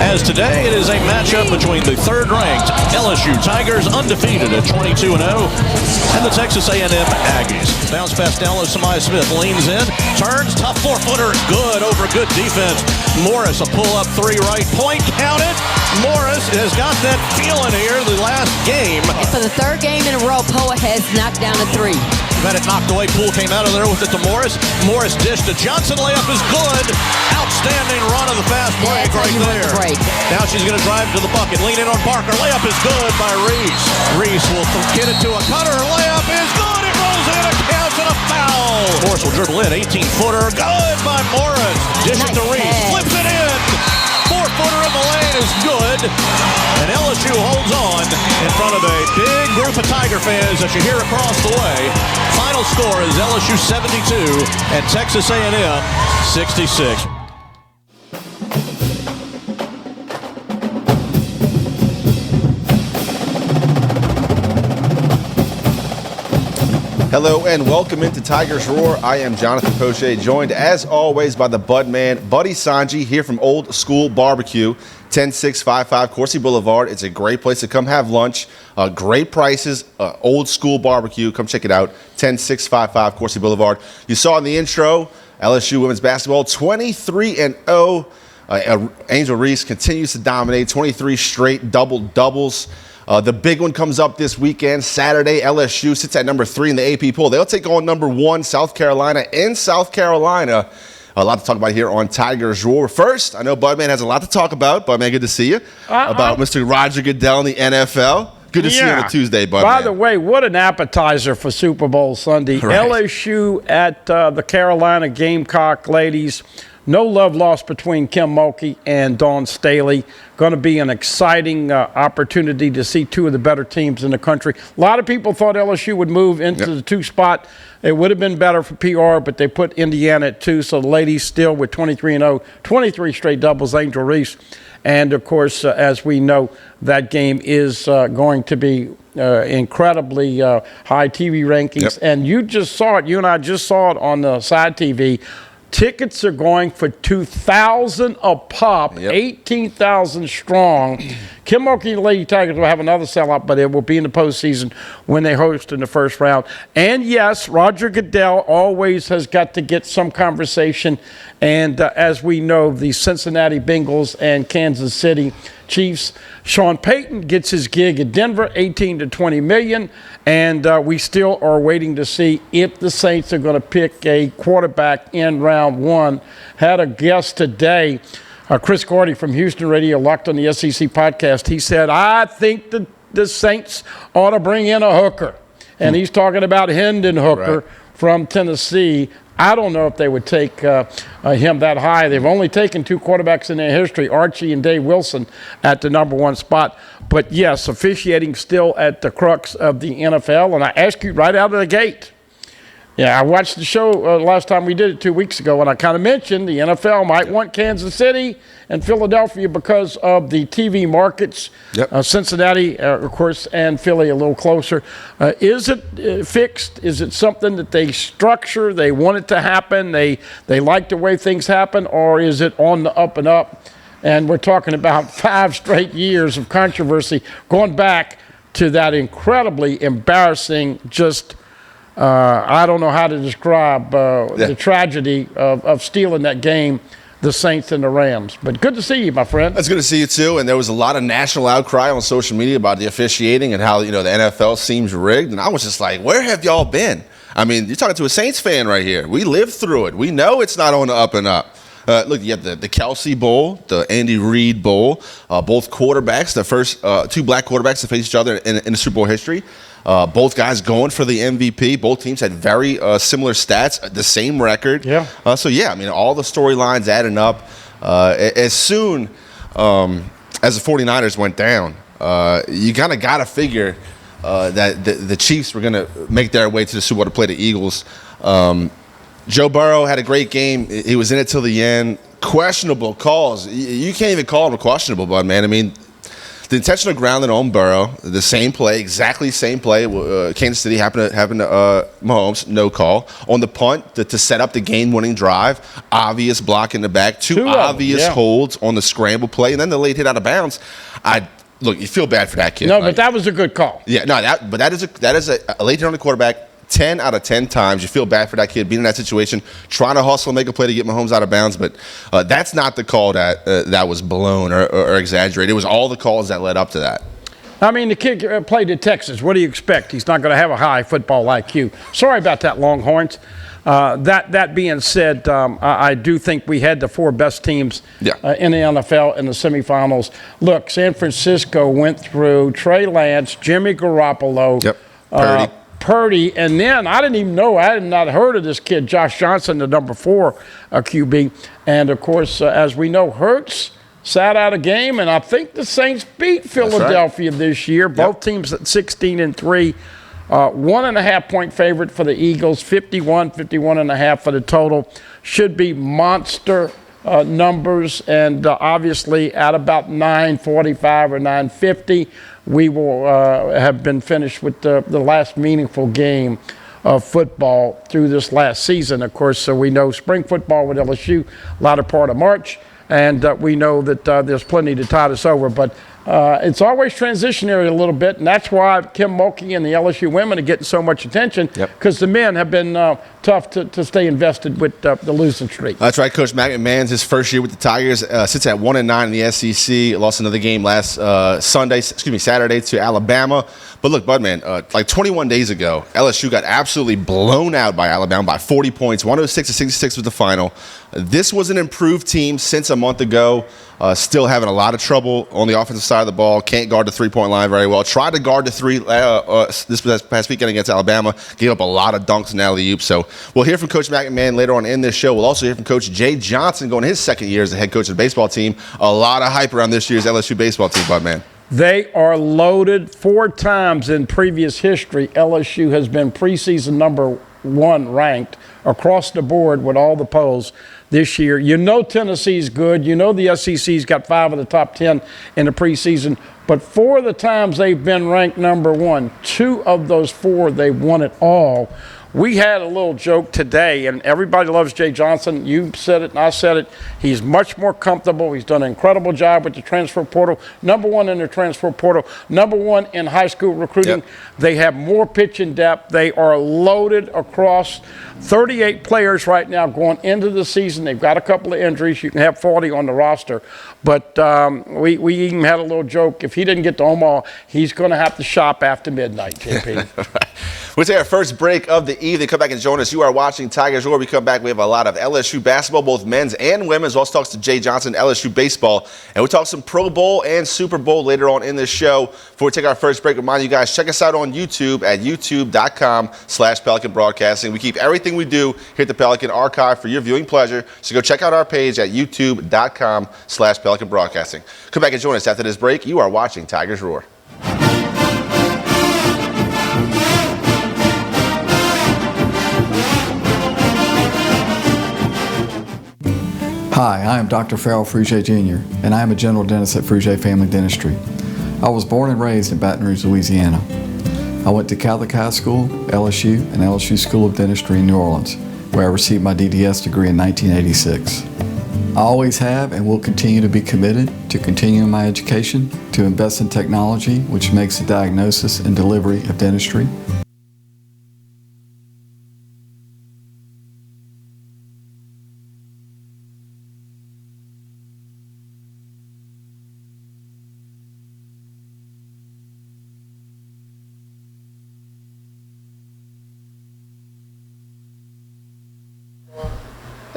as today it is a matchup between the third-ranked LSU Tigers, undefeated at 22-0, and the Texas A&M Aggies. Bounce pass down low, Samaya Smith leans in, turns, tough four-footer, good over good defense. Morris, a pull-up three right, point counted. Morris has got that feeling here the last game. And for the third game in a row, Poche has knocked down a three. Had it knocked away. Poole came out of there with it to Morris. Morris dished to Johnson. Layup is good. Outstanding run of the fast break right there. Now she's going to drive to the bucket. Lean in on Parker. Layup is good by Reese. Reese will get it to a cutter. Layup is good. It rolls in. It counts and a foul. Morris will dribble in. 18-footer. Good by Morris. Dish it to Reese. Flips it in. Four-footer in the lane is good. And LSU holds on in front of a big group of Tiger fans that you hear across the way. Final score is LSU 72 and Texas A&M 66. Hello and welcome into Tigers Roar. I am Jonathan Poche, joined as always by the Bud Man, Buddy Songy, here from Old School Barbecue, 10655 Coursey Boulevard. It's a great place to come have lunch. Great prices, Old School Barbecue. Come check it out, 10655 Coursey Boulevard. You saw in the intro, LSU women's basketball, 23-0. Angel Reese continues to dominate, 23 straight double-doubles. The big one comes up this weekend, Saturday. LSU sits at number 3 in the AP poll. They'll take on number 1, South Carolina, in South Carolina. A lot to talk about here on Tigers Roar. First, I know Budman has a lot to talk about. Budman, good to see you. About Mr. Roger Goodell in the NFL. Good to see you on a Tuesday, Budman. By the way, what an appetizer for Super Bowl Sunday. Right. LSU at the Carolina Gamecock ladies. No love lost between Kim Mulkey and Dawn Staley. Going to be an exciting opportunity to see two of the better teams in the country. A lot of people thought LSU would move into the 2 spot. It would have been better for PR, but they put Indiana at 2. So the ladies still with 23-0, 23 straight doubles, Angel Reese. And, of course, as we know, that game is going to be incredibly high TV rankings. And you just saw it. You and I just saw it on the side TV. Tickets are going for $2,000 a pop, 18,000 strong. Kim Mulkey and the Lady Tigers will have another sellout, but it will be in the postseason when they host in the first round. And yes, Roger Goodell always has got to get some conversation. And as we know, the Cincinnati Bengals and Kansas City Chiefs. Sean Payton gets his gig at Denver, $18 to $20 million, and we still are waiting to see if the Saints are going to pick a quarterback in round 1. Had a guest today, Chris Gordy from Houston Radio, Locked on the SEC podcast. He said, I think the Saints ought to bring in a hooker, and he's talking about Hendon Hooker from Tennessee. I don't know if they would take him that high. They've only taken 2 quarterbacks in their history, Archie and Dave Wilson, at the number 1 spot. But, yes, officiating still at the crux of the NFL. And I ask you right out of the gate. Yeah, I watched the show last time we did it 2 weeks ago, and I kind of mentioned the NFL might want Kansas City and Philadelphia because of the TV markets. Cincinnati, of course, and Philly a little closer. Is it fixed? Is it something that they structure? They want it to happen? They like the way things happen? Or is it on the up and up? And we're talking about 5 straight years of controversy going back to that incredibly embarrassing I don't know how to describe the tragedy of stealing that game, the Saints and the Rams. But good to see you, my friend. It's good to see you, too. And there was a lot of national outcry on social media about the officiating and how, the NFL seems rigged. And I was just like, where have y'all been? I mean, you're talking to a Saints fan right here. We lived through it. We know it's not on the up and up. Look, you have the Kelsey Bowl, the Andy Reid Bowl, both quarterbacks, the first 2 black quarterbacks to face each other in the Super Bowl history. Both guys going for the MVP. Both teams had very similar stats, the same record. All the storylines adding up. As soon as the 49ers went down, you kind of got to figure that the Chiefs were going to make their way to the Super Bowl to play the Eagles. Joe Burrow had a great game. He was in it till the end. Questionable calls. You can't even call them questionable, bud, man. I mean, The intentional grounding on Burrow, the same play, exactly same play. Kansas City happened to Mahomes, no call. On the punt to set up the game-winning drive, obvious block in the back, two obvious holds on the scramble play, and then the late hit out of bounds. Look, you feel bad for that kid. No, but that was a good call. Yeah, no, that is a late hit on the quarterback. 10 out of 10 times you feel bad for that kid being in that situation, trying to hustle and make a play to get Mahomes out of bounds. But that's not the call that was blown or exaggerated. It was all the calls that led up to that. I mean, the kid played at Texas. What do you expect? He's not going to have a high football IQ. Sorry about that, Longhorns. That being said, I do think we had the 4 best teams in the NFL in the semifinals. Look, San Francisco went through Trey Lance, Jimmy Garoppolo, Purdy, and then I didn't even know. I had not heard of this kid, Josh Johnson, the number 4 QB. And, of course, as we know, Hurts sat out a game, and I think the Saints beat Philadelphia this year. Both teams at 16-3. 1.5-point favorite for the Eagles, 51.5 for the total. Should be monster numbers, and obviously at about 9:45 or 9:50, we will have been finished with the last meaningful game of football through this last season. Of course, so we know spring football with LSU, latter part of March, and we know that there's plenty to tide us over. But it's always transitionary a little bit, and that's why Kim Mulkey and the LSU women are getting so much attention, because the men have been tough to stay invested with the losing streak. That's right. Coach McMahon's his first year with the Tigers, sits at 1-9 in the SEC. Lost another game last Saturday to Alabama. But look, Budman, like 21 days ago, LSU got absolutely blown out by Alabama by 40 points. 106-66 was the final. This was an improved team since a month ago. Still having a lot of trouble on the offensive side of the ball. Can't guard the three-point line very well. Tried to guard the 3 this past weekend against Alabama. Gave up a lot of dunks and alley-oops. So we'll hear from Coach McMahon later on in this show. We'll also hear from Coach Jay Johnson going his second year as the head coach of the baseball team. A lot of hype around this year's LSU baseball team, Budman. They are loaded. 4 times in previous history, LSU has been preseason number 1 ranked across the board with all the polls this year. You know Tennessee's good. You know the SEC's got 5 of the top 10 in the preseason. But 4 of the times they've been ranked number 1, 2 of those 4, they've won it all. We had a little joke today, and everybody loves Jay Johnson. You said it and I said it. He's much more comfortable. He's done an incredible job with the transfer portal. Number 1 in the transfer portal. Number 1 in high school recruiting. They have more pitching depth. They are loaded across 38 players right now going into the season. They've got a couple of injuries. You can have 40 on the roster. But we even had a little joke. If he didn't get to Omaha, he's going to have to shop after midnight, JP. We'll take our first break of the evening. Come back and join us. You are watching Tigers Roar. We come back. We have a lot of LSU basketball, both men's and women's. We'll also talk to Jay Johnson, LSU baseball. And we'll talk some Pro Bowl and Super Bowl later on in this show. Before we take our first break, remind you guys, check us out on YouTube at youtube.com/Pelican Broadcasting. We keep everything we do here at the Pelican Archive for your viewing pleasure. So go check out our page at youtube.com/Pelican Broadcasting. Come back and join us after this break. You are watching Tigers Roar. Hi, I am Dr. Farrell Frugier Jr., and I am a general dentist at Frugier Family Dentistry. I was born and raised in Baton Rouge, Louisiana. I went to Catholic High School, LSU, and LSU School of Dentistry in New Orleans, where I received my DDS degree in 1986. I always have and will continue to be committed to continuing my education, to invest in technology, which makes the diagnosis and delivery of dentistry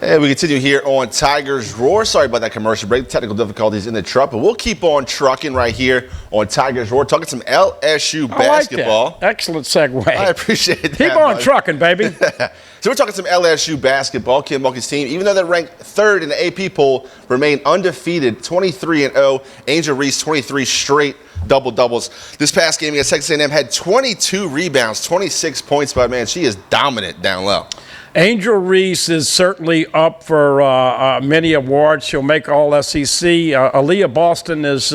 And we continue here on Tigers Roar. Sorry about that commercial break. Technical difficulties in the truck, but we'll keep on trucking right here on Tigers Roar. Talking some LSU basketball. Like that. Excellent segue. I appreciate that. Keep on trucking, baby. So we're talking some LSU basketball. Kim Mulkey's team, even though they're ranked 3rd in the AP poll, remain undefeated, 23-0. Angel Reese, 23 straight double-doubles. This past game against Texas A&M had 22 rebounds, 26 points, but, man, she is dominant down low. Angel Reese is certainly up for many awards. She'll make All-SEC. Aaliyah Boston is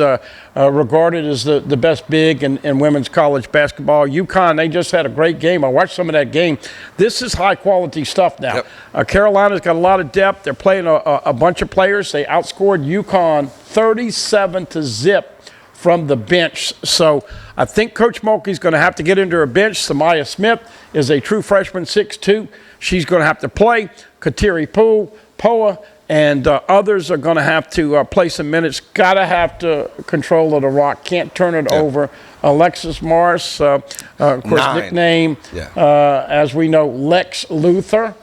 regarded as the best big in women's college basketball. UConn, they just had a great game. I watched some of that game. This is high-quality stuff now. Yep. Carolina's got a lot of depth. They're playing a bunch of players. They outscored UConn 37-0 from the bench. So I think Coach Mulkey's going to have to get into her bench. Samaya Smith is a true freshman, 6'2". She's going to have to play. Kateri Poa, and others are going to have to play some minutes. Got to have to control of the rock. Can't turn it over. Alexis Morris, of course, 9. Nickname, as we know, Lex Luthor.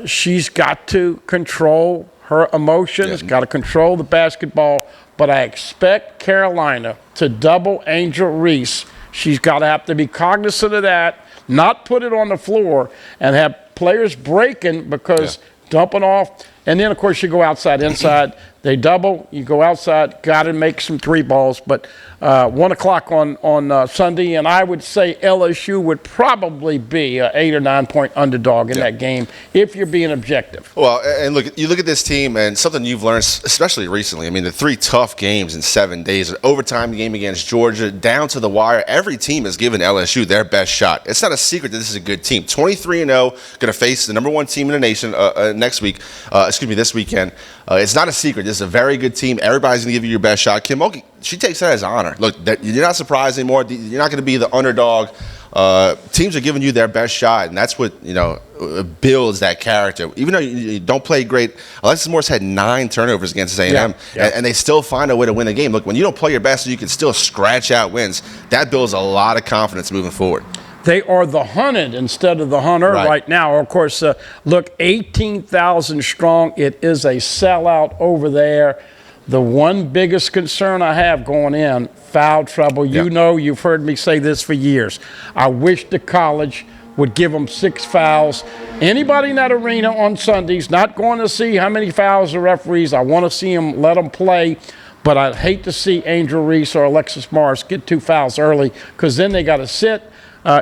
She's got to control her emotions, got to control the basketball. But I expect Carolina to double Angel Reese. She's got to have to be cognizant of that, not put it on the floor, and have players breaking because dumping off. And then, of course, you go outside, inside. They double. You go outside. Got to make some 3 balls. But 1 o'clock on Sunday, and I would say LSU would probably be an 8 or 9 point underdog in that game if you're being objective. Well, and you look at this team, and something you've learned, especially recently. I mean, the 3 tough games in 7 days, an overtime game against Georgia, down to the wire. Every team has given LSU their best shot. It's not a secret that this is a good team. 23-0, going to face the number 1 team in the nation this weekend. It's not a secret. This is a very good team. Everybody's going to give you your best shot. Kim Mulkey, she takes that as honor. Look, you're not surprised anymore. You're not going to be the underdog. Teams are giving you their best shot, and that's what builds that character. Even though you don't play great, Alexis Morris had 9 turnovers against A&M, and they still find a way to win the game. Look, when you don't play your best, you can still scratch out wins. That builds a lot of confidence moving forward. They are the hunted instead of the hunter right now. Of course, look, 18,000 strong. It is a sellout over there. The one biggest concern I have going in, foul trouble. You know, you've heard me say this for years. I wish the college would give them 6 fouls. Anybody in that arena on Sundays, not going to see how many fouls the referees. I want to see them, let them play. But I'd hate to see Angel Reese or Alexis Morris get 2 fouls early because then they got to sit.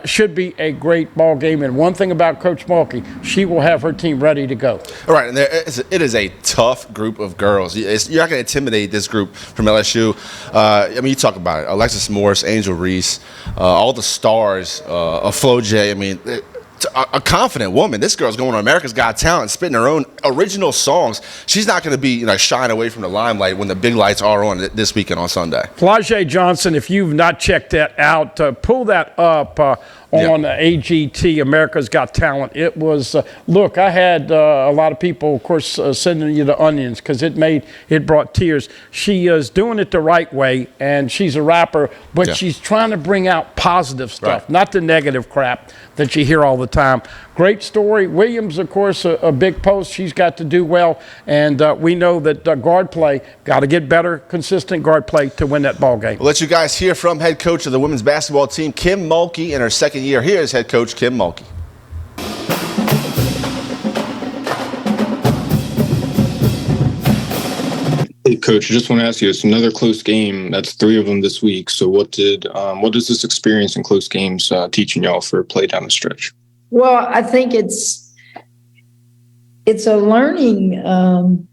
Should be a great ball game. And one thing about Coach Mulkey, she will have her team ready to go. All right, and it is a tough group of girls. You're not going to intimidate this group from LSU. I mean, you talk about it. Alexis Morris, Angel Reese, all the stars of Flo J. I mean, a confident woman. This girl's going on America's Got Talent, spitting her own original songs. She's not going to be shying away from the limelight when the big lights are on this weekend on Sunday. Flau'jae Johnson, if you've not checked that out, pull that up on AGT, America's Got Talent. It was, look, I had a lot of people, of course, sending you the onions because it brought tears. She is doing it the right way, and she's a rapper, but she's trying to bring out positive stuff, not the negative crap that you hear all the time. Great story. Williams, of course, a big post. She's got to do well, and we know that guard play, got to get better, consistent guard play to win that ball game. We'll let you guys hear from head coach of the women's basketball team, Kim Mulkey, in her second year. Here is head coach Kim Mulkey. Hey, Coach, I just want to ask you, it's another close game. That's 3 of them this week. So what does this experience in close games teaching y'all for play down the stretch? Well, I think it's a learning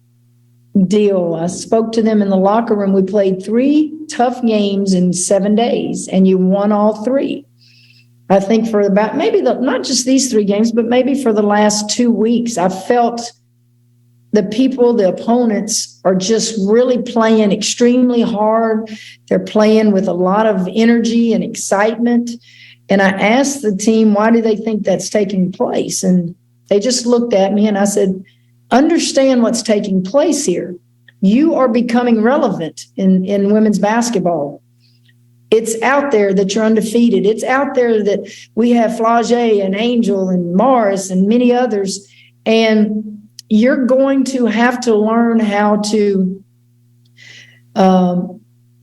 deal. I spoke to them in the locker room. We played 3 tough games in 7 days, and you won all 3. I think for about not just these 3 games, but maybe for the last 2 weeks, I felt the opponents are just really playing extremely hard. They're playing with a lot of energy and excitement. And I asked the team, why do they think that's taking place? And they just looked at me and I said, understand what's taking place here. You are becoming relevant in women's basketball. It's out there that you're undefeated. It's out there that we have Flau'jae and Angel and Morris and many others. And you're going to have to learn how to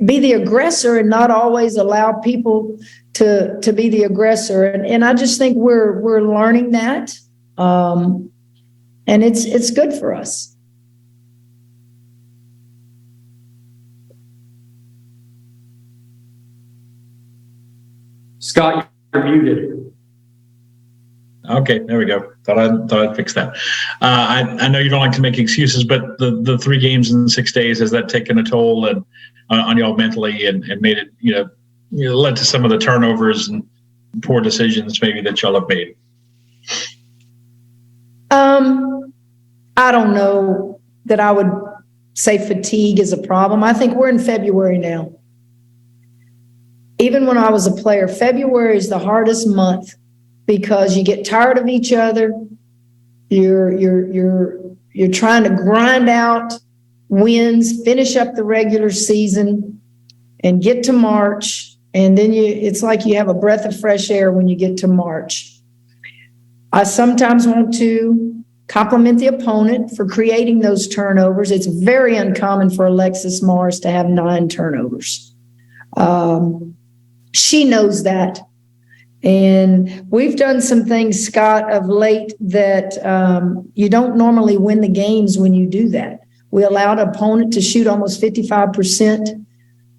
be the aggressor and not always allow people to be the aggressor. And I just think we're learning that. And it's good for us. Scott, you're muted. Okay, there we go. Thought I'd fix that. I know you don't like to make excuses, but the 3 games in 6 days, has that taken a toll and on y'all mentally and made it, led to some of the turnovers and poor decisions maybe that y'all have made? I don't know that I would say fatigue is a problem. I think we're in February now. Even when I was a player, February is the hardest month because you get tired of each other. You're trying to grind out wins, finish up the regular season, and get to March. And then it's like you have a breath of fresh air when you get to March. I sometimes want to compliment the opponent for creating those turnovers. It's very uncommon for Alexis Morris to have 9 turnovers. She knows that. And we've done some things, Scott, of late that you don't normally win the games when you do that. We allowed an opponent to shoot almost 55%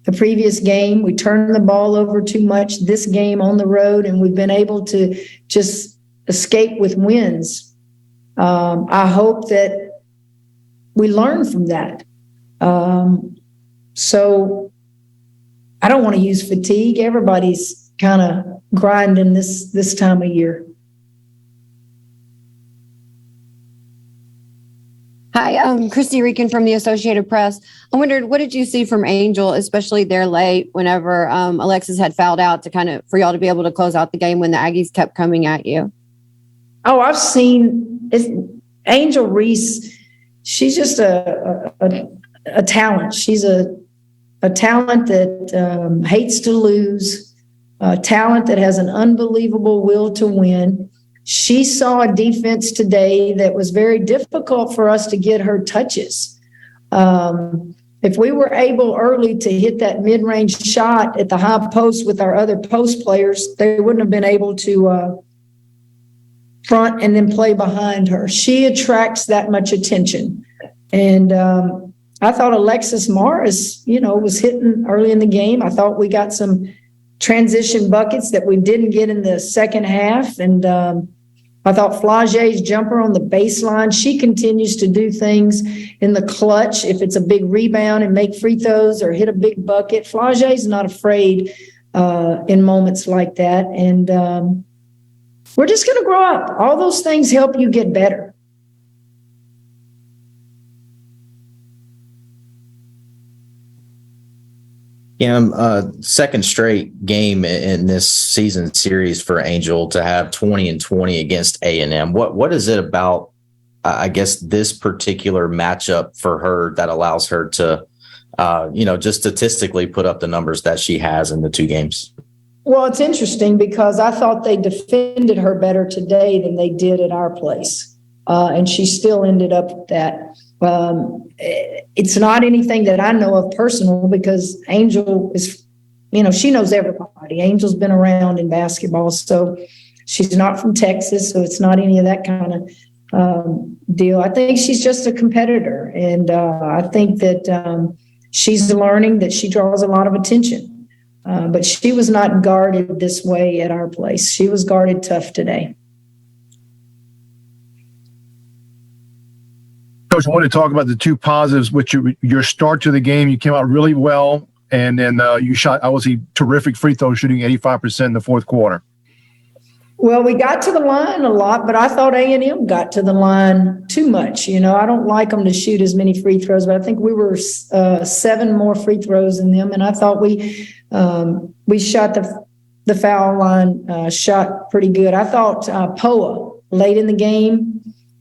the previous game. We turned the ball over too much this game on the road, and we've been able to just escape with wins. I hope that we learn from that. So I don't want to use fatigue. Everybody's kind of grinding this time of year. Hi, I'm Christy Reekin from the Associated Press. I wondered, what did you see from Angel, especially there late whenever Alexis had fouled out for y'all to be able to close out the game when the Aggies kept coming at you? Oh, I've seen Angel Reese. She's just a talent. She's a talent that hates to lose, a talent that has an unbelievable will to win. She saw a defense today that was very difficult for us to get her touches. If we were able early to hit that mid-range shot at the high post with our other post players, they wouldn't have been able to front and then play behind her. She attracts that much attention. And I thought Alexis Morris, was hitting early in the game. I thought we got some transition buckets that we didn't get in the second half. And I thought Flage's jumper on the baseline, she continues to do things in the clutch. If it's a big rebound and make free throws or hit a big bucket, Flage's not afraid in moments like that. And we're just going to grow up. All those things help you get better. Yeah, second straight game in this season series for Angel to have 20 and 20 against A&M. What is it about, I guess, this particular matchup for her that allows her to, just statistically put up the numbers that she has in the 2 games? Well, it's interesting because I thought they defended her better today than they did at our place. And she still ended up with that. It's not anything that I know of personal because Angel is, she knows everybody. Angel's been around in basketball, so she's not from Texas, so it's not any of that kind of deal. I think she's just a competitor, and I think that she's learning that she draws a lot of attention. But she was not guarded this way at our place. She was guarded tough today. Coach, I want to talk about the 2 positives, which your start to the game. You came out really well, and then you shot, obviously, terrific free throw shooting, 85% in the fourth quarter. Well, we got to the line a lot, but I thought A&M got to the line too much. I don't like them to shoot as many free throws, but I think we were 7 more free throws than them, and I thought we shot the foul line shot pretty good. I thought Poche late in the game,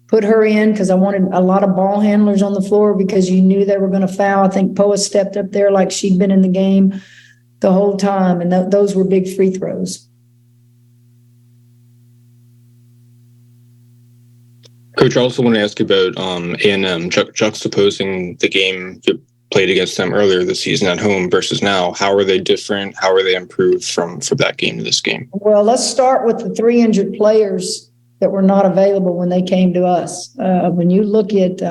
put her in because I wanted a lot of ball handlers on the floor because you knew they were going to foul. I think Poche stepped up there like she'd been in the game the whole time, and those were big free throws. Coach, I also want to ask you about A&M juxtaposing the game you played against them earlier this season at home versus now. How are they different? How are they improved from that game to this game? Well, let's start with the 3 injured players that were not available when they came to us. When you look at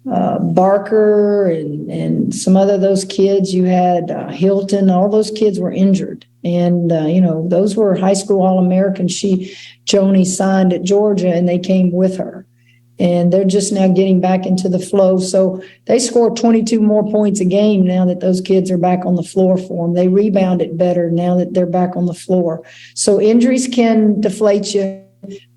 Barker and some other those kids, you had Hilton, all those kids were injured. And, those were high school All-Americans. Joni signed at Georgia and they came with her. And they're just now getting back into the flow. So they score 22 more points a game now that those kids are back on the floor for them. They rebound it better now that they're back on the floor. So injuries can deflate you,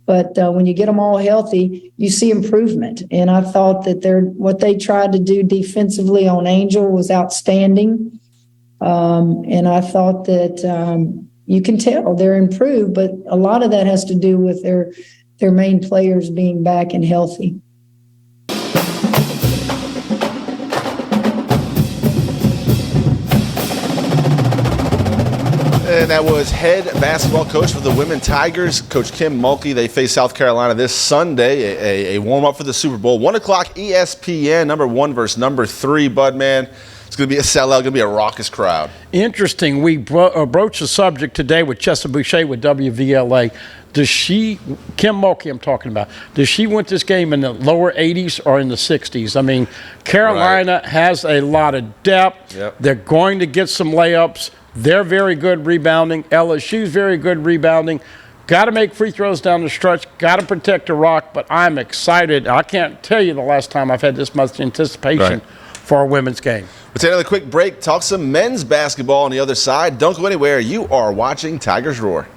but when you get them all healthy, you see improvement. And I thought that what they tried to do defensively on Angel was outstanding. And I thought that you can tell they're improved, but a lot of that has to do with their main players being back and healthy. And that was head basketball coach for the Women Tigers, Coach Kim Mulkey. They face South Carolina this Sunday, a warm-up for the Super Bowl. 1 o'clock ESPN, number 1 versus number 3, Budman. It's going to be a sellout, going to be a raucous crowd. Interesting. We broached the subject today with Chessa Boucher with WVLA. Kim Mulkey I'm talking about, does she want this game in the lower 80s or in the 60s? I mean, Carolina has a lot of depth. Yep. They're going to get some layups. They're very good rebounding. LSU's very good rebounding. Got to make free throws down the stretch. Got to protect the rock, but I'm excited. I can't tell you the last time I've had this much anticipation for a women's game. We'll take another quick break, talk some men's basketball on the other side. Don't go anywhere. You are watching Tigers Roar.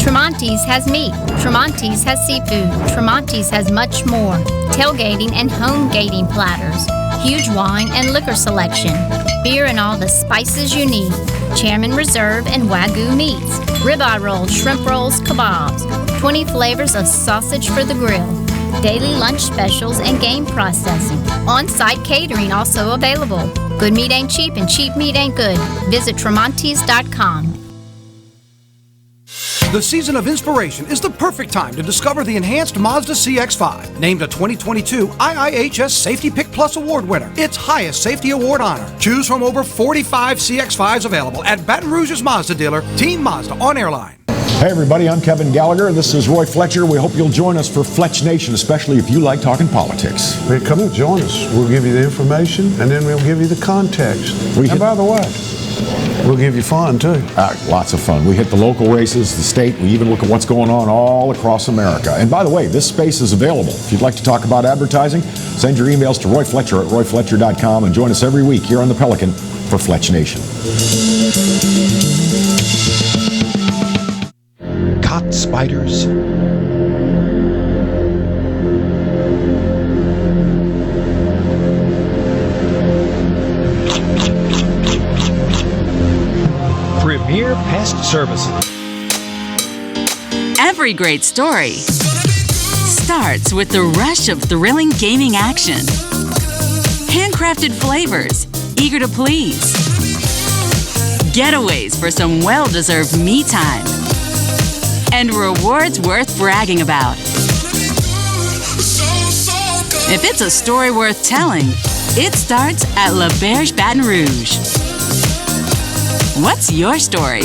Tremonti's has meat. Tremonti's has seafood. Tremonti's has much more. Tailgating and home gating platters. Huge wine and liquor selection. Beer and all the spices you need. Chairman Reserve and Wagyu meats. Ribeye rolls, shrimp rolls, kebabs. 20 flavors of sausage for the grill. Daily lunch specials and game processing. On-site catering also available. Good meat ain't cheap and cheap meat ain't good. Visit Tremonti's.com. The season of inspiration is the perfect time to discover the enhanced Mazda CX-5, named a 2022 IIHS Safety Pick Plus Award winner, its highest safety award honor. Choose from over 45 CX-5s available at Baton Rouge's Mazda dealer, Team Mazda on Airline. Hey everybody, I'm Kevin Gallagher. This is Roy Fletcher. We hope you'll join us for Fletch Nation, especially if you like talking politics. Hey, come and join us. We'll give you the information, and then we'll give you the context. And by the way, we'll give you fun, too. Lots of fun. We hit the local races, the state. We even look at what's going on all across America. And by the way, this space is available. If you'd like to talk about advertising, send your emails to Roy Fletcher at royfletcher.com and join us every week here on the Pelican for Fletch Nation. Caught spiders. Premier Pest Services. Every great story starts with the rush of thrilling gaming action. Handcrafted flavors, eager to please. Getaways for some well-deserved me time. And rewards worth bragging about. If it's a story worth telling, it starts at La Berge Baton Rouge. What's your story?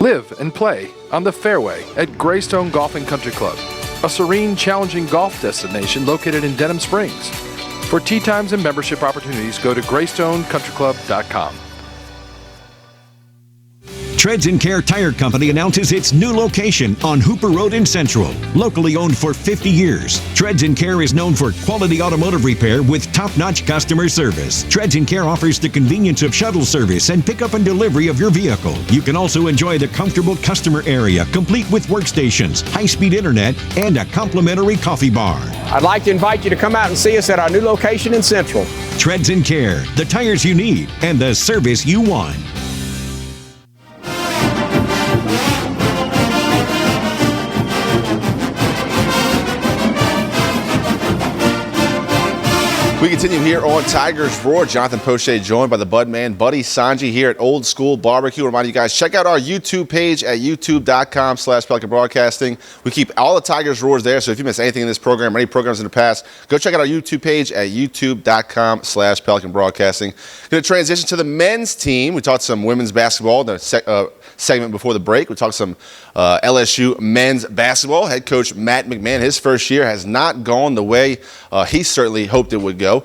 Live and play on the fairway at Greystone Golf and Country Club, a serene, challenging golf destination located in Denham Springs. For tee times and membership opportunities, go to greystonecountryclub.com. Treads & Care Tire Company announces its new location on Hooper Road in Central. Locally owned for 50 years, Treads & Care is known for quality automotive repair with top-notch customer service. Treads & Care offers the convenience of shuttle service and pickup and delivery of your vehicle. You can also enjoy the comfortable customer area, complete with workstations, high-speed internet, and a complimentary coffee bar. I'd like to invite you to come out and see us at our new location in Central. Treads & Care, the tires you need and the service you want. We continue here on Tigers Roar. Jonathan Poche joined by the Budman, Buddy Songy here at Old School Barbecue. Remind you guys, check out our YouTube page at youtube.com/Pelican Broadcasting. We keep all the Tigers Roars there, so if you miss anything in this program or any programs in the past, go check out our YouTube page at youtube.com/Pelican Broadcasting. Going to transition to the men's team. We talked some women's basketball in the segment before the break. We talked some LSU men's basketball. Head coach Matt McMahon, his first year has not gone the way he certainly hoped it would go.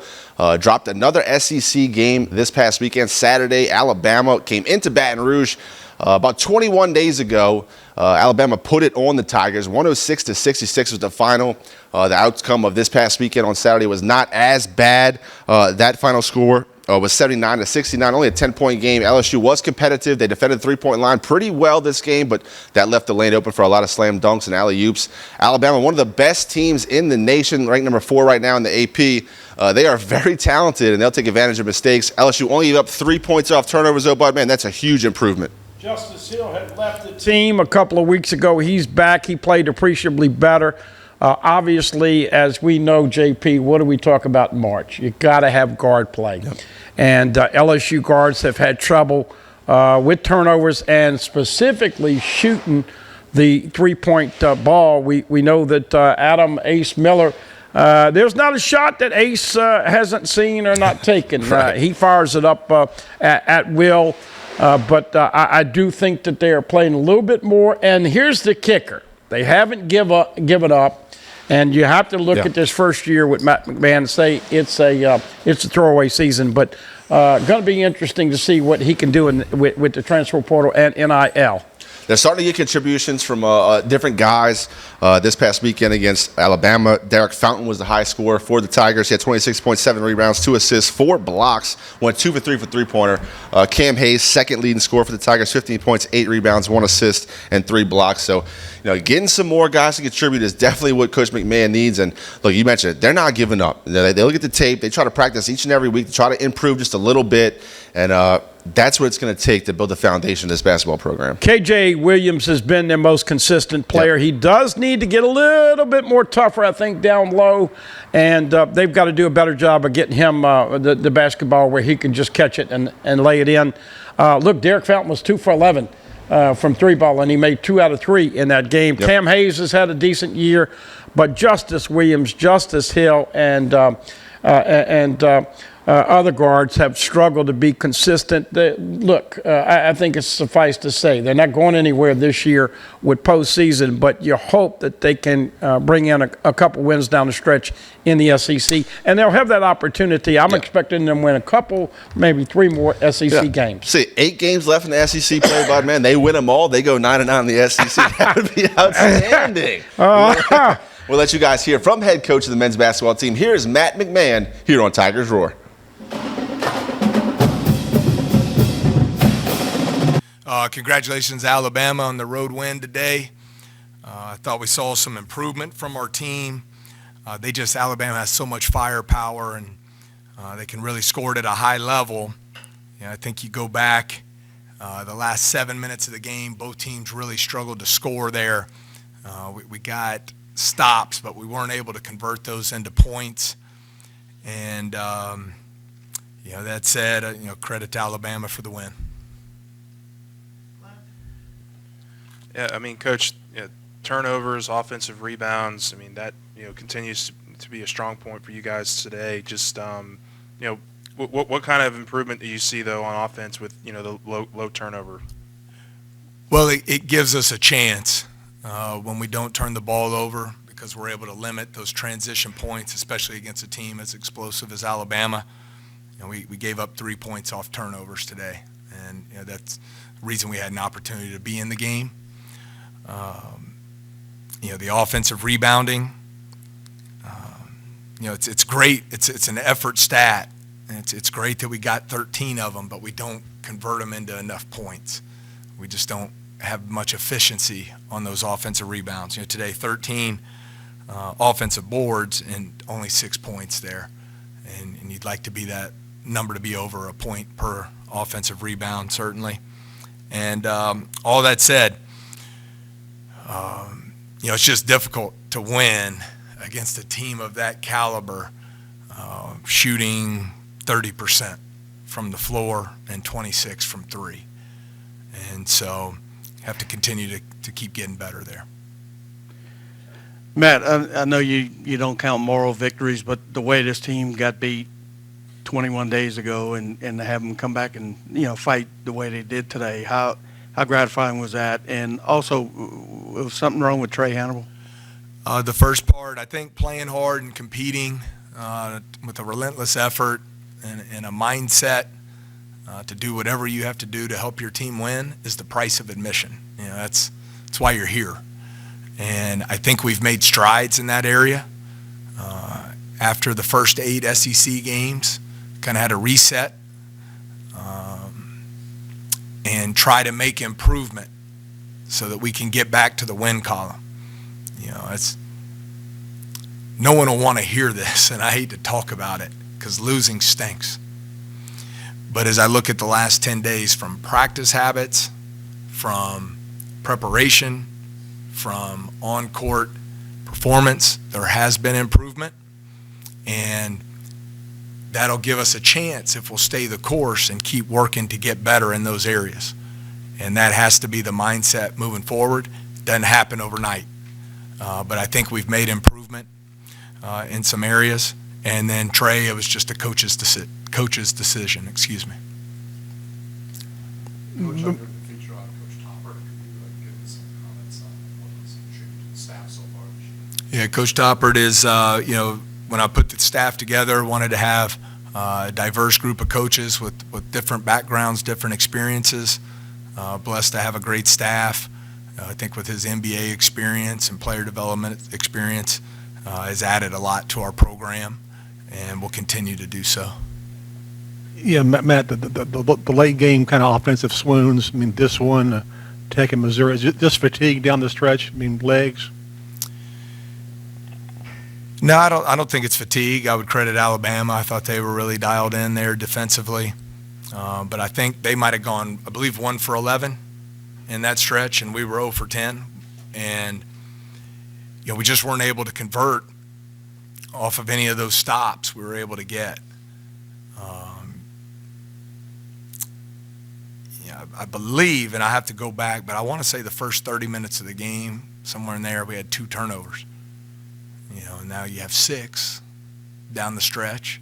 Dropped another SEC game this past weekend. Saturday, Alabama came into Baton Rouge about 21 days ago. Alabama put it on the Tigers. 106-66 was the final. The outcome of this past weekend on Saturday was not as bad. That final score was 79-69, only a 10-point game. LSU was competitive. They defended the three-point line pretty well this game, but that left the lane open for a lot of slam dunks and alley-oops. Alabama, one of the best teams in the nation, ranked number 4 right now in the AP. They are very talented, and they'll take advantage of mistakes. LSU only gave up 3 points off turnovers, though, but, man, that's a huge improvement. Justice Hill had left the team a couple of weeks ago. He's back. He played appreciably better. Obviously, as we know, JP, what do we talk about in March? You got to have guard play. Yep. And LSU guards have had trouble with turnovers and specifically shooting the three-point ball. We know that Adam Ace Miller, there's not a shot that Ace hasn't seen or not taken. Right. He fires it up at will. But I do think that they are playing a little bit more. And here's the kicker. They haven't given up. And you have to look at this first year with Matt McMahon and say it's a throwaway season. But going to be interesting to see what he can do with the transfer portal and NIL. They're starting to get contributions from different guys this past weekend against Alabama. Derek Fountain was the high scorer for the Tigers. He had 26.7 rebounds, 2 assists, 4 blocks, went 2 for 3 for three-pointer. Cam Hayes, second leading scorer for the Tigers, 15 points, 8 rebounds, 1 assist, and 3 blocks. So, getting some more guys to contribute is definitely what Coach McMahon needs. And, look, you mentioned it. They're not giving up. They look at the tape. They try to practice each and every week to try to improve just a little bit. And that's what it's going to take to build the foundation of this basketball program. KJ Williams has been their most consistent player. Yep. He does need to get a little bit more tougher, I think, down low. And they've got to do a better job of getting him the basketball where he can just catch it and lay it in. Look, Derek Fountain was 2 for 11 from three ball, and he made 2 out of 3 in that game. Yep. Cam Hayes has had a decent year, but Justice Williams, Justice Hill, and other guards have struggled to be consistent. I think it's suffice to say they're not going anywhere this year with postseason, but you hope that they can bring in a couple wins down the stretch in the SEC, and they'll have that opportunity. I'm expecting them to win a couple, maybe 3 more SEC games. See, 8 games left in the SEC play, but man, they win them all. They go 9-9 in the SEC. That would be outstanding. We'll let you guys hear from head coach of the men's basketball team. Here's Matt McMahon here on Tigers Roar. Congratulations, Alabama, on the road win today. I thought we saw some improvement from our team. Alabama has so much firepower, and they can really score it at a high level. I think you go back the last 7 minutes of the game, both teams really struggled to score there. We got stops, but we weren't able to convert those into points. And, that said, credit to Alabama for the win. Yeah, Coach, turnovers, offensive rebounds, that, continues to be a strong point for you guys today. Just, what kind of improvement do you see, though, on offense with, the low turnover? Well, it gives us a chance when we don't turn the ball over because we're able to limit those transition points, especially against a team as explosive as Alabama. We gave up 3 points off turnovers today, and that's the reason we had an opportunity to be in the game. The offensive rebounding, it's great. It's an effort stat. And it's great that we got 13 of them, but we don't convert them into enough points. We just don't have much efficiency on those offensive rebounds. Today 13 offensive boards and only 6 points there. And you'd like to be that number to be over a point per offensive rebound, certainly. And all that said, it's just difficult to win against a team of that caliber shooting 30% from the floor and 26 from three. And so have to continue to keep getting better there. Matt, I know you don't count moral victories, but the way this team got beat 21 days ago and to have them come back and, fight the way they did today, how gratifying was that? And also, was something wrong with Trey Hannibal? The first part, I think playing hard and competing with a relentless effort and a mindset to do whatever you have to do to help your team win is the price of admission. That's why you're here. And I think we've made strides in that area. After the first 8 SEC games, kind of had a reset and try to make improvement so that we can get back to the win column. No one will want to hear this, and I hate to talk about it because losing stinks. But as I look at the last 10 days, from practice habits, from preparation, from on-court performance, there has been improvement, and that'll give us a chance if we'll stay the course and keep working to get better in those areas. And that has to be the mindset moving forward. It doesn't happen overnight, but I think we've made improvement in some areas. And then Trey, it was just a coach's decision. Excuse me. Yeah, Coach Toppert is, when I put the staff together, wanted to have a diverse group of coaches with different backgrounds, different experiences. Blessed to have a great staff. I think with his NBA experience and player development experience, has added a lot to our program and will continue to do so. Yeah, Matt, the late game kind of offensive swoons, this one, Tech and Missouri, is it just fatigue down the stretch? Legs? No, I don't think it's fatigue. I would credit Alabama. I thought they were really dialed in there defensively. But I think they might have gone, I believe, 1 for 11 in that stretch, and we were 0 for 10. And, we just weren't able to convert off of any of those stops we were able to get. I believe, and I have to go back, but I want to say the first 30 minutes of the game, somewhere in there, we had 2 turnovers. And now you have 6 down the stretch.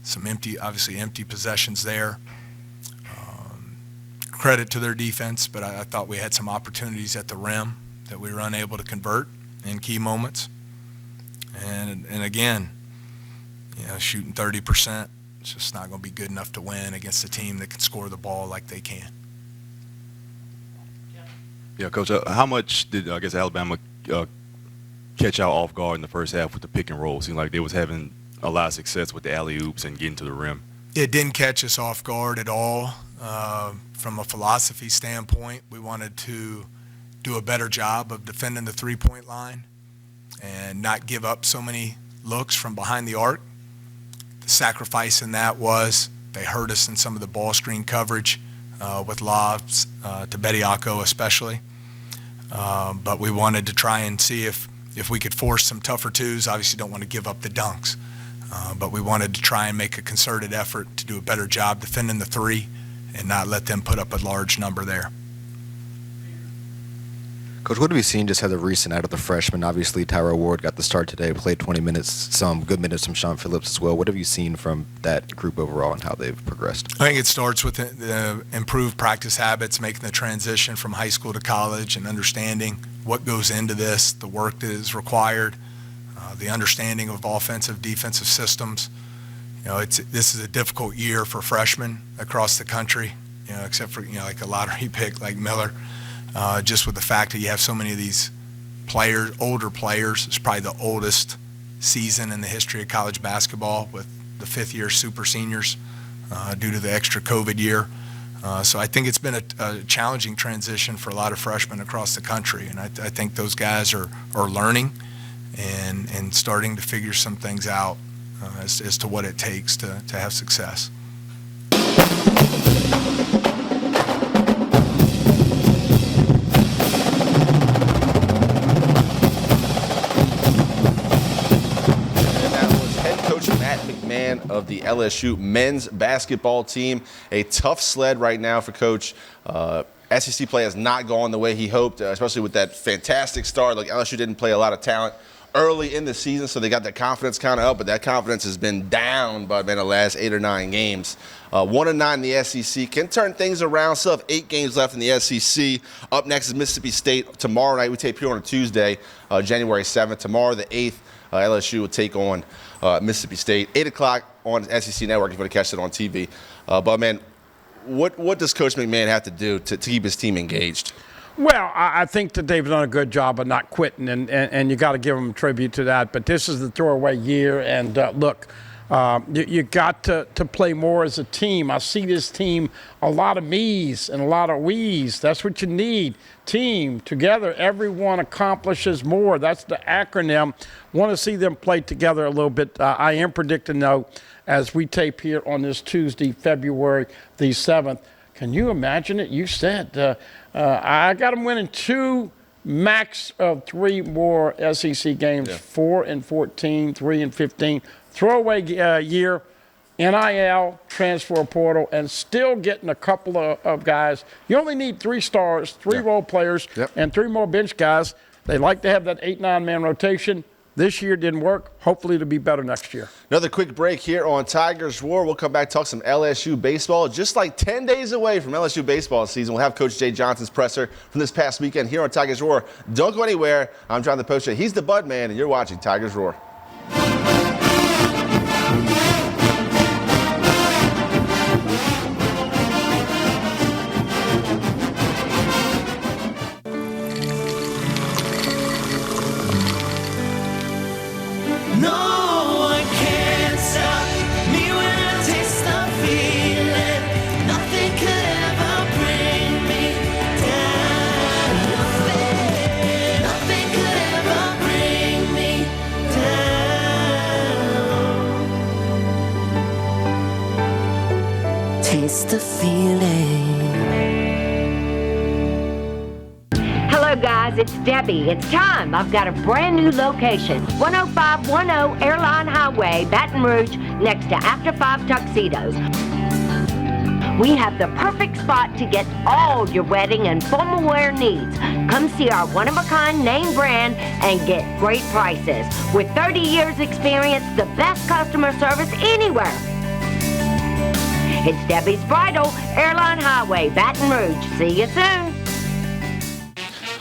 Some obviously empty possessions there. Credit to their defense, but I thought we had some opportunities at the rim that we were unable to convert in key moments. And again, shooting 30%, it's just not going to be good enough to win against a team that can score the ball like they can. Yeah, Coach, how much did, Alabama catch out off guard in the first half with the pick and roll? It seemed like they was having a lot of success with the alley-oops and getting to the rim. It didn't catch us off guard at all. From a philosophy standpoint, we wanted to do a better job of defending the three-point line and not give up so many looks from behind the arc. The sacrifice in that was they hurt us in some of the ball screen coverage with lobs to Bediako especially. But we wanted to try and see if we could force some tougher twos. Obviously don't want to give up the dunks. But we wanted to try and make a concerted effort to do a better job defending the three and not let them put up a large number there. Coach, what have you seen just as a recent out of the freshmen? Obviously, Tyra Ward got the start today, played 20 minutes, some good minutes from Sean Phillips as well. What have you seen from that group overall and how they've progressed? I think it starts with the improved practice habits, making the transition from high school to college and understanding what goes into this, the work that is required, the understanding of offensive, defensive systems. This is a difficult year for freshmen across the country, except for, like a lottery pick like Miller. Just with the fact that you have so many of these players, older players. It's probably the oldest season in the history of college basketball with the fifth-year super seniors due to the extra COVID year. So I think it's been a challenging transition for a lot of freshmen across the country, and I think those guys are learning and starting to figure some things out as to what it takes to have success. man, of the LSU men's basketball team. A tough sled right now for Coach. SEC play has not gone the way he hoped, especially with that fantastic start. Like, LSU didn't play a lot of talent early in the season, so they got their confidence kind of up, but that confidence has been down by the last 8 or 9 games. 1-9 in the SEC. Can turn things around. Still have 8 games left in the SEC. Up next is Mississippi State. Tomorrow night, we tape here on a Tuesday, January 7th. Tomorrow, the 8th, LSU will take on Mississippi State. 8 o'clock on SEC Network if you want to catch it on TV. But, man, what does Coach McMahon have to do to keep his team engaged? Well, I think that they've done a good job of not quitting, and you got to give them tribute to that. But this is the throwaway year, and look, you got to play more as a team. I see this team, a lot of me's and a lot of we's. That's what you need. Team, together, everyone accomplishes more. That's the acronym. Want to see them play together a little bit. I am predicting, though, as we tape here on this Tuesday, February the 7th, can you imagine it? You said I got them winning 2, max of 3 more SEC games, 4-14, 3-15. Throwaway year, NIL, transfer portal, and still getting a couple of guys. You only need 3 stars, 3 role players, and 3 more bench guys. They like to have that 8-9 man rotation. This year didn't work. Hopefully it'll be better next year. Another quick break here on Tigers Roar. We'll come back, talk some LSU baseball. Just like 10 days away from LSU baseball season, we'll have Coach Jay Johnson's presser from this past weekend here on Tigers Roar. Don't go anywhere. I'm Jonathan Poche. He's the Bud Man, and you're watching Tigers Roar. Taste the feeling. Hello guys, it's Debbie. It's time. I've got a brand new location. 10510 Airline Highway, Baton Rouge, next to After 5 Tuxedos. We have the perfect spot to get all your wedding and formal wear needs. Come see our one-of-a-kind name brand and get great prices. With 30 years experience, the best customer service anywhere. It's Debbie's Bridal, Airline Highway, Baton Rouge. See you soon.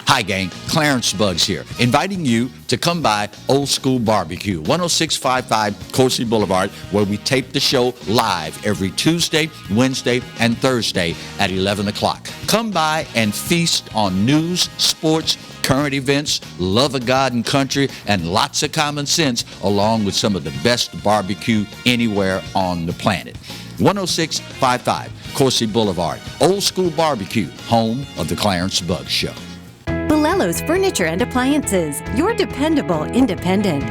Hi, gang. Clarence Buggs here, inviting you to come by Old School Barbecue, 10655 Coursey Boulevard, where we tape the show live every Tuesday, Wednesday, and Thursday at 11 o'clock. Come by and feast on news, sports, current events, love of God and country, and lots of common sense, along with some of the best barbecue anywhere on the planet. 10655 Coursey Boulevard, Old School Barbecue, home of the Clarence Buggs Show. Bolello's Furniture and Appliances, your dependable independent.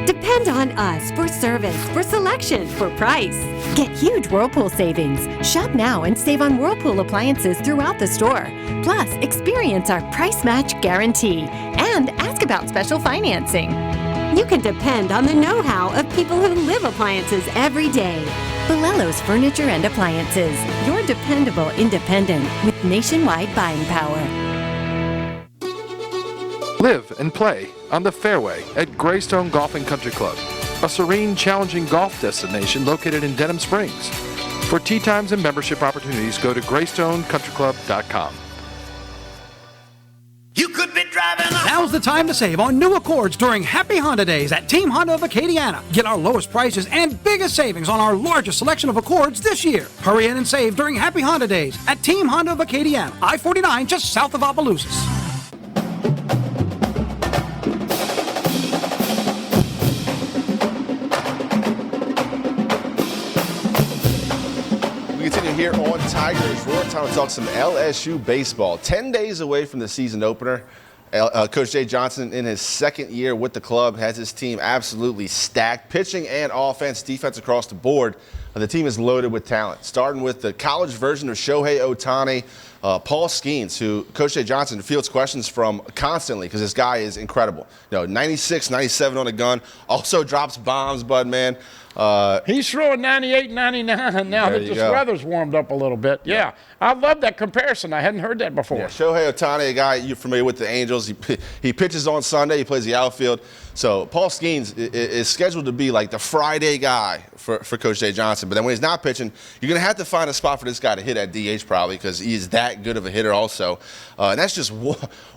Depend on us for service, for selection, for price. Get huge Whirlpool savings. Shop now and save on Whirlpool appliances throughout the store. Plus, experience our price match guarantee and ask about special financing. You can depend on the know-how of people who live appliances every day. Bolello's Furniture and Appliances, your dependable independent with nationwide buying power. Live and play on the fairway at Greystone Golf and Country Club, a serene, challenging golf destination located in Denham Springs. For tee times and membership opportunities, go to GreystonecountryClub.com. You could be driving. Now's the time to save on new Accords during Happy Honda Days at Team Honda of Acadiana. Get our lowest prices and biggest savings on our largest selection of Accords this year. Hurry in and save during Happy Honda Days at Team Honda of Acadiana, I-49 just south of Opelousas. Here on Tigers Roar, time to talk some LSU baseball. 10 days away from the season opener. Coach Jay Johnson, in his second year with the club, has his team absolutely stacked, pitching and offense, defense across the board. The team is loaded with talent, starting with the college version of Shohei Ohtani, Paul Skeens, who Coach Jay Johnson fields questions from constantly because this guy is incredible. 96, 97 on a gun, also drops bombs, Bud, man. He's throwing 98, 99 now that the weather's warmed up a little bit. Yeah, I love that comparison. I hadn't heard that before. Yeah, Shohei Ohtani, a guy you're familiar with the Angels. He pitches on Sunday. He plays the outfield. So Paul Skeens is scheduled to be like the Friday guy for Coach Jay Johnson. But then when he's not pitching, you're going to have to find a spot for this guy to hit at DH probably because he's that good of a hitter also. And that's just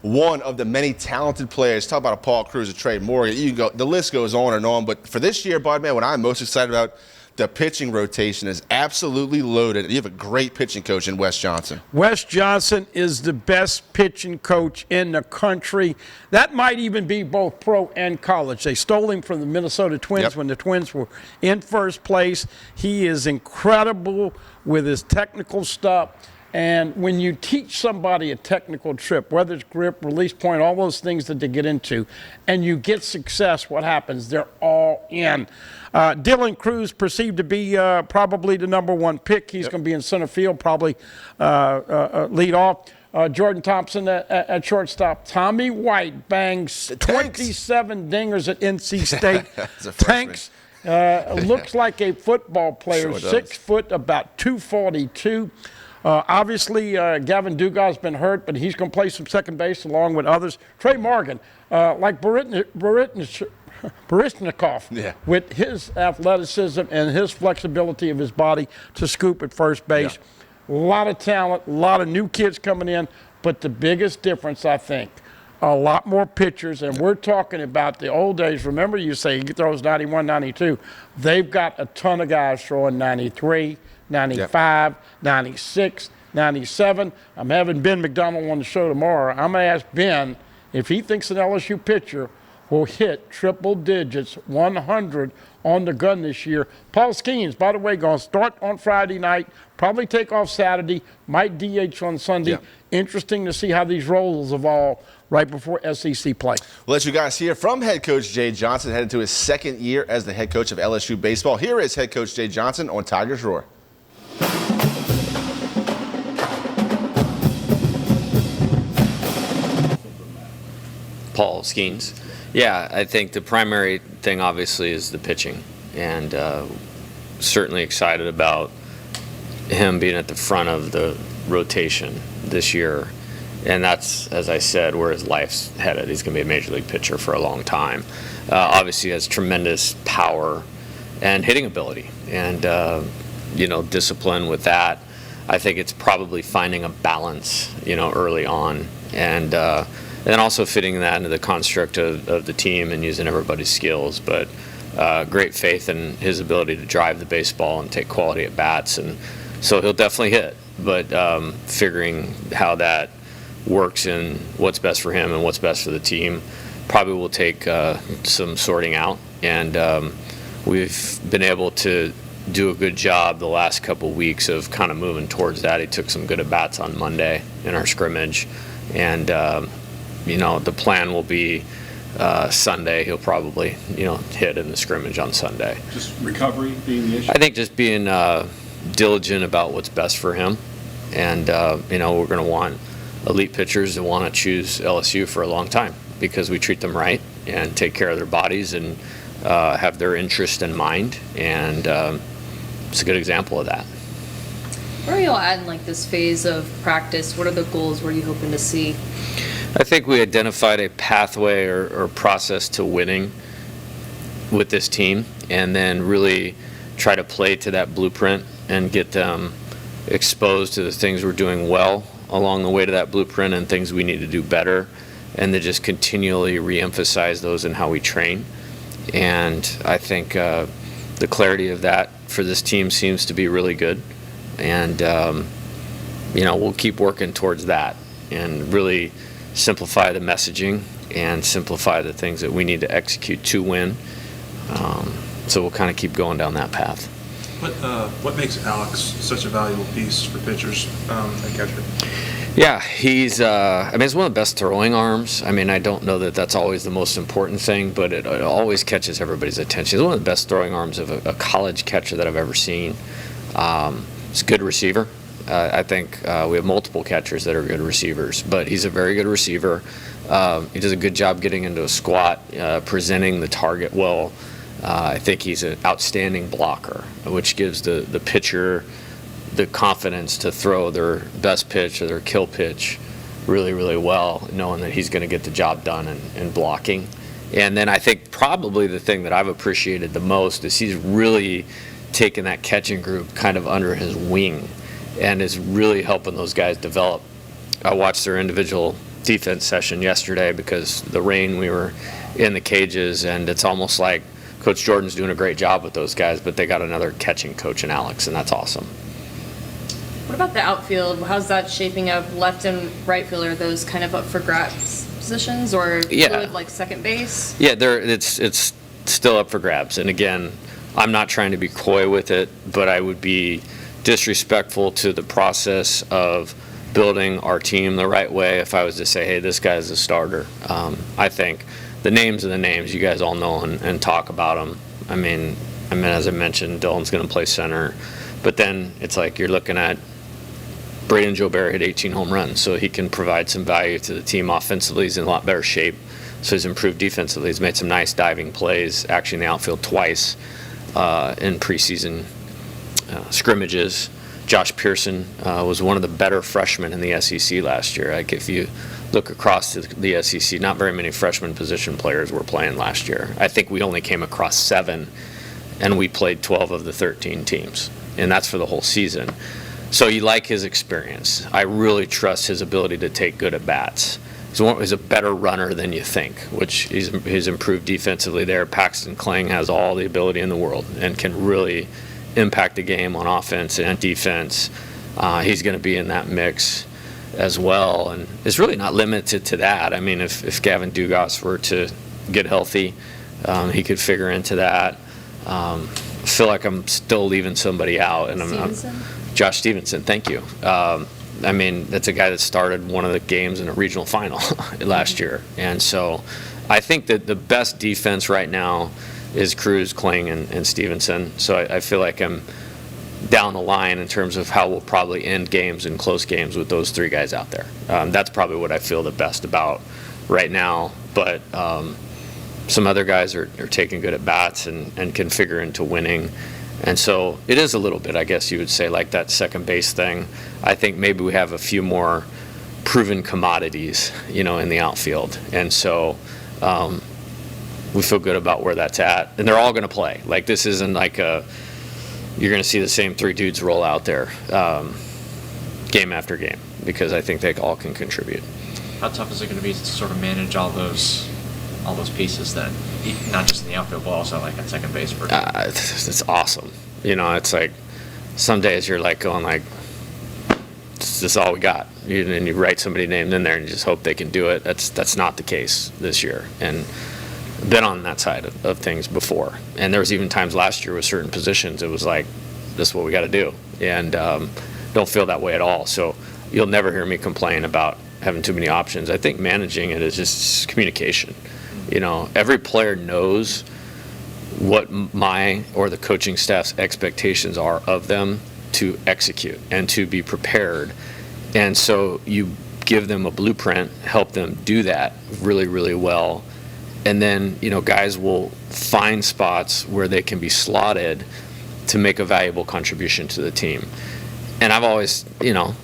one of the many talented players. Talk about a Paul Cruz, a Trey Morgan. You can go, the list goes on and on. But for this year, Bud, man, what I'm most excited about, the pitching rotation is absolutely loaded. You have a great pitching coach in Wes Johnson. Wes Johnson is the best pitching coach in the country. That might even be both pro and college. They stole him from the Minnesota Twins when the Twins were in first place. He is incredible with his technical stuff. And when you teach somebody a technical trip, whether it's grip, release point, all those things that they get into, and you get success, what happens? They're all in. Dylan Cruz perceived to be probably the #1 pick. He's going to be in center field, probably lead off. Jordan Thompson at shortstop. Tommy White bangs 27 dingers at NC State. Tanks looks like a football player, Sure 6 foot, about 242. Obviously, Gavin Dugas's been hurt, but he's going to play some second base along with others. Trey Morgan, like Baryshnikov, with his athleticism and his flexibility of his body to scoop at first base. A lot of talent, a lot of new kids coming in, but the biggest difference, I think, a lot more pitchers, and we're talking about the old days. Remember, you say he throws 91, 92. They've got a ton of guys throwing 93, 95, 96, 97. I'm having Ben McDonald on the show tomorrow. I'm going to ask Ben if he thinks an LSU pitcher will hit triple digits, 100 on the gun this year. Paul Skeens, by the way, going to start on Friday night, probably take off Saturday, might DH on Sunday. Interesting to see how these roles evolve right before SEC play. We'll let you guys hear from head coach Jay Johnson, headed to his second year as the head coach of LSU baseball. Here is head coach Jay Johnson on Tigers Roar. Paul Skeens. Yeah, I think the primary thing obviously is the pitching, and certainly excited about him being at the front of the rotation this year. And that's, as I said, where his life's headed. He's going to be a major league pitcher for a long time. Obviously has tremendous power and hitting ability, and discipline with that. I think it's probably finding a balance, early on, and then also fitting that into the construct of the team and using everybody's skills. But great faith in his ability to drive the baseball and take quality at bats, and so he'll definitely hit. But figuring how that works in what's best for him and what's best for the team probably will take some sorting out, and we've been able to do a good job the last couple weeks of kind of moving towards that. He took some good at-bats on Monday in our scrimmage, and the plan will be Sunday he'll probably hit in the scrimmage on Sunday. Just recovery being the issue? I think just being diligent about what's best for him, and we're going to want elite pitchers to want to choose LSU for a long time because we treat them right and take care of their bodies and have their interest in mind, and it's a good example of that. Where are you all at in this phase of practice? What are the goals? What are you hoping to see? I think we identified a pathway or process to winning with this team, and then really try to play to that blueprint and get them exposed to the things we're doing well along the way to that blueprint and things we need to do better, and to just continually reemphasize those in how we train. And I think the clarity of that for this team seems to be really good, and we'll keep working towards that and really simplify the messaging and simplify the things that we need to execute to win. So we'll kind of keep going down that path. What makes Alex such a valuable piece for pitchers and catcher? Yeah, he's it's one of the best throwing arms. I mean, I don't know that that's always the most important thing, but it always catches everybody's attention. He's one of the best throwing arms of a college catcher that I've ever seen. He's a good receiver. I think we have multiple catchers that are good receivers, but he's a very good receiver. He does a good job getting into a squat, presenting the target well. I think he's an outstanding blocker, which gives the pitcher the confidence to throw their best pitch or their kill pitch really, really well, knowing that he's going to get the job done in blocking. And then I think probably the thing that I've appreciated the most is he's really taken that catching group kind of under his wing and is really helping those guys develop. I watched their individual defense session yesterday because the rain, we were in the cages, and it's almost like Coach Jordan's doing a great job with those guys, but they got another catching coach in Alex, and that's awesome. What about the outfield? How's that shaping up? Left and right field, are those kind of up for grabs positions, or fluid like second base? Yeah, it's still up for grabs. And again, I'm not trying to be coy with it, but I would be disrespectful to the process of building our team the right way if I was to say, hey, this guy's a starter. I think the names are the names. You guys all know and talk about them. I mean, as I mentioned, Dylan's going to play center. But then it's like you're looking at Braden Joubert hit 18 home runs, so he can provide some value to the team offensively. He's in a lot better shape, so he's improved defensively. He's made some nice diving plays, actually in the outfield twice in preseason scrimmages. Josh Pearson was one of the better freshmen in the SEC last year. Like if you look across the SEC, not very many freshman position players were playing last year. I think we only came across 7, and we played 12 of the 13 teams, and that's for the whole season. So you like his experience. I really trust his ability to take good at-bats. He's a better runner than you think, which he's improved defensively there. Paxton Kling has all the ability in the world and can really impact the game on offense and defense. He's going to be in that mix as well, and it's really not limited to that. I mean, if Gavin Dugas were to get healthy, he could figure into that. I feel like I'm still leaving somebody out, and I'm Josh Stevenson, thank you. I mean, that's a guy that started one of the games in a regional final last year. And so I think that the best defense right now is Cruz, Kling, and Stevenson. So I feel like I'm down the line in terms of how we'll probably end games and close games with those 3 guys out there. That's probably what I feel the best about right now. But some other guys are taking good at-bats and can figure into winning. And so it is a little bit, I guess you would say, like that second base thing. I think maybe we have a few more proven commodities, in the outfield. And so we feel good about where that's at. And they're all going to play. Like, this isn't like you're going to see the same 3 dudes roll out there game after game, because I think they all can contribute. How tough is it going to be to sort of manage all those pieces then, not just in the outfield, but also like at second base? It's awesome. It's like some days you're like going like, this is all we got. And you write somebody's name in there and you just hope they can do it. That's not the case this year. And I've been on that side of things before. And there was even times last year with certain positions, it was like, this is what we got to do. And don't feel that way at all. So you'll never hear me complain about having too many options. I think managing it is just communication. Every player knows what my or the coaching staff's expectations are of them to execute and to be prepared. And so you give them a blueprint, help them do that really, really well. And then, guys will find spots where they can be slotted to make a valuable contribution to the team. And I've always,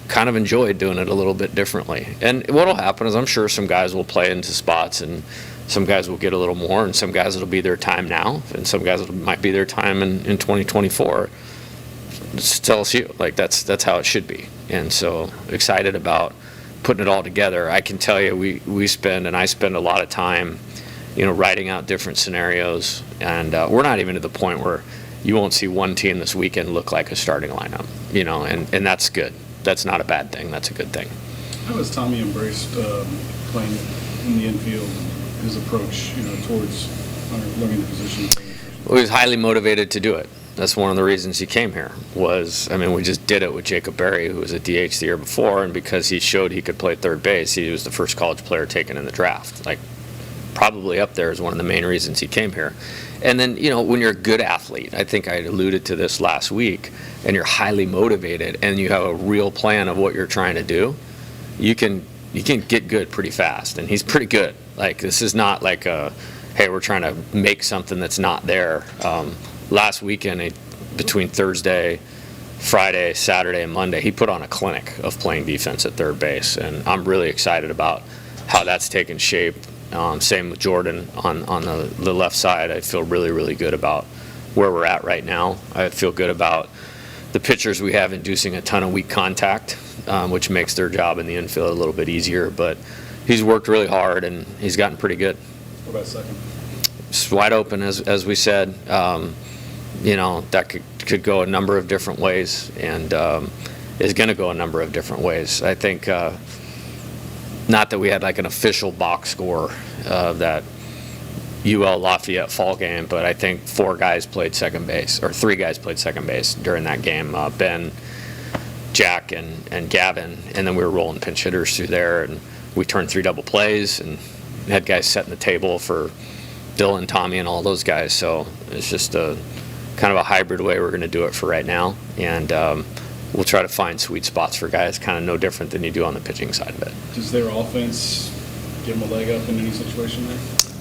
kind of enjoyed doing it a little bit differently. And what'll happen is I'm sure some guys will play into spots, and some guys will get a little more, and some guys it'll be their time now, and some guys it might be their time in 2024. It's LSU. Like, that's how it should be. And so excited about putting it all together. I can tell you I spend a lot of time, writing out different scenarios, and we're not even to the point where you won't see one team this weekend look like a starting lineup, and that's good. That's not a bad thing. That's a good thing. How has Tommy embraced playing in the infield, his approach, towards learning the position? Well, he was highly motivated to do it. That's one of the reasons he came here. We just did it with Jacob Berry, who was a DH the year before, and because he showed he could play third base, he was the first college player taken in the draft. Probably up there is one of the main reasons he came here. And then, when you're a good athlete, I think I alluded to this last week, and you're highly motivated and you have a real plan of what you're trying to do, you can get good pretty fast. And he's pretty good. This is not like hey, we're trying to make something that's not there. Last weekend, between Thursday, Friday, Saturday, and Monday, he put on a clinic of playing defense at third base, and I'm really excited about how that's taken shape. Same with Jordan on the left side. I feel really, really good about where we're at right now. I feel good about the pitchers we have inducing a ton of weak contact, which makes their job in the infield a little bit easier, but he's worked really hard, and he's gotten pretty good. What about second? It's wide open, as we said. That could go a number of different ways, and is going to go a number of different ways. I think, not that we had an official box score of that UL Lafayette fall game, but I think 3 guys played second base during that game. Ben, Jack, and Gavin, and then we were rolling pinch hitters through there, and we turned 3 double plays and had guys setting the table for Dylan, Tommy, and all those guys. So it's just a kind of a hybrid way we're going to do it for right now, and we'll try to find sweet spots for guys, kind of no different than you do on the pitching side of it. Does their offense give them a leg up in any situation there?